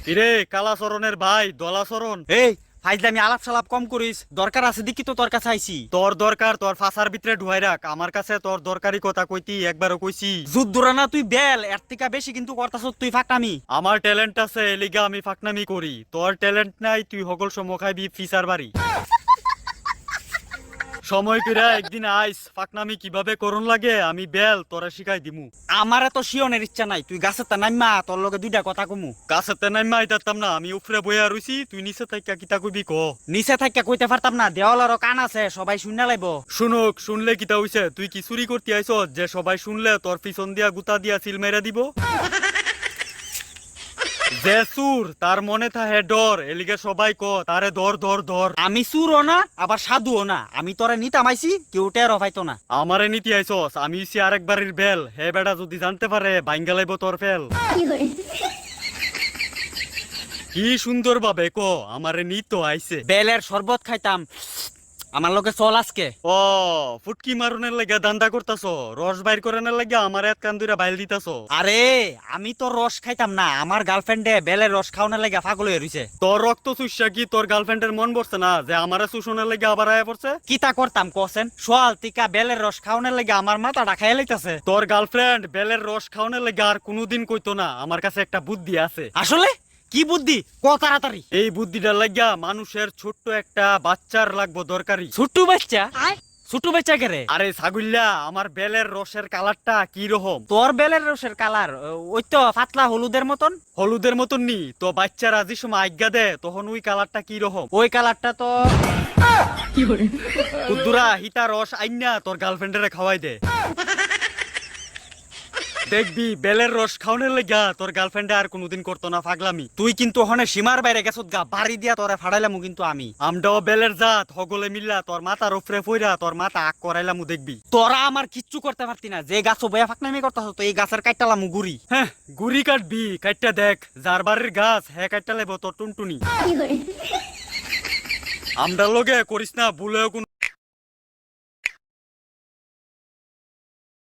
কিরে কালাচরণের ভাই দলাচরণ, এই ফাইজলামি আলাপ সালাপ কম করিস, দরকার আছে দেখি তো তোর কাছে আইছি। তোর দরকার তোর ফাঁসার ভিতরে ঢুয়াই রাখ। আমার কাছে তোর দরকারি কথা কইতি একবারও কইছি। যুদ্ধরা না তুই বেল এর থেকে বেশি কিন্তু করতাছ তুই ফাঁকটামি। আমার ট্যালেন্ট আছে এলিগা আমি ফাকনামি করি, তোর ট্যালেন্ট নাই, তুই হগল সময় খাইবি ফিসার বাড়ি। সময় কইরা একদিন আইস, ফাকনামি কিভাবে করন লাগে আমি বেল তোরা শিখাই দিমু। আমার এত শিওনের ইচ্ছা নাই, তুই গাছের তা নাইমা তোর লগে দুইটা কথা কমু। কাছেতে নাইমা আইতাম না, আমি উপরে বইয়া রইছি, তুই নিচে থাইকা কিতা কইবি ক। নিচে থাইকা কইতে পারতাম না, দেওয়ালেরও কান আছে, সবাই শুননা লাইব। শুনুক, শুনলে কিতা হইছে? তুই কি চুরি করতে আইছ যে সবাই শুনলে তোর পিছন দিয়া গুতা দিয়া সিল মেরা দিব? যে সুর তার মনে থাহে ডর, এলিগে সবাই ক তারে ধর ধর ধর। আমি চুরও না আবার সাধুও না, আমি তোরে নিতাম আইছি, কেউ টের পাইতো না। আমারে নীতি আইছস, আমি হইছি আরেকবারের বেল। হে বেটা যদি জানতে পারে ভাঙ্গা লাইব তোর ফেল। কি সুন্দর ভাবে ক আমারে নিত আইছে। বেলের শরবত খাইতাম, আমার লগে চল আজকে। ও ফুটকি মারনের লাগা দান্দা করতাছ, রস বাইর করানোর লাগা আমার এক কান দুইরা বাইল দিতাছ। আরে আমি তো রস খাইতাম না, আমার গার্লফ্রেন্ডে বেলের রস খাওয়ানোর লাগে পাগল হয়ে রইছে। তোর রক্ত চুষা কি তোর গার্লফ্রেন্ডের মন পড়ছে না যে আমারে চুষনের লাগা আবার আয়া পড়ছে? কিতা করতাম কছেন, সোয়াল টিকা বেলের রস খাওয়ানোর লাগে আমার মাথাটা খাইয়া লইতাছে। তোর গার্লফ্রেন্ড বেলের রস খাওয়ানোর লাগা আর কোনোদিন কইতো না আমার কাছে একটা বুদ্ধি আছে। আসলে কি বুদ্ধি ক তাড়াতাড়ি। এই বুদ্ধিটার লাগিয়া মানুষের ছোট্ট একটা বাচ্চার লাগবো দরকারি। ছোট্টু বাচ্চা? ছোট্টু বাচ্চা কে রে? আরে ছাগুল্লা, আমার বেলের রসের কালারটা কি রকম? তোর বেলের রসের কালার ওই তো পাতলা হলুদের মতন। হলুদের মতন নি তো, বাচ্চারা যে সময় আজ্ঞা দেয় তখন ওই কালারটা কি রকম? ওই কালারটা তো কুদ্দুরা হিতা রস আইনা তোর গার্লফ্রেন্ডেরে খাওয়াই দে, দেখবি বেলের রস খাওয়ানোর লাগা তোর গার্লফ্রেন্ডে আর কোনোদিন করতো না ফাগলামি। তুই কিন্তু ওখানে সীমার বাইরে গেছত গা, বাড়ি দিয়া তোরে ফাড়াইলামু কিন্তু আমি। আমরাও বেলের জাত, হগলে মিল্লা তোর মাথার উপরে ফইরা তোর মাথা আগ করাইলামু দেখবি। তোরা আমার কিচ্ছু করতে পারতি না, যে গাছ বয়া ফাঁকনামি করতেছ তো এই গাছের কাটতালামু গুড়ি। হ্যাঁ গুড়ি কাটবি, কাটটা দেখ যার বাড়ির গাছ হ্যাঁ কাটটা লেব তোর টুনটুনি। আমরা লগে করিস না ভুলেও কোনো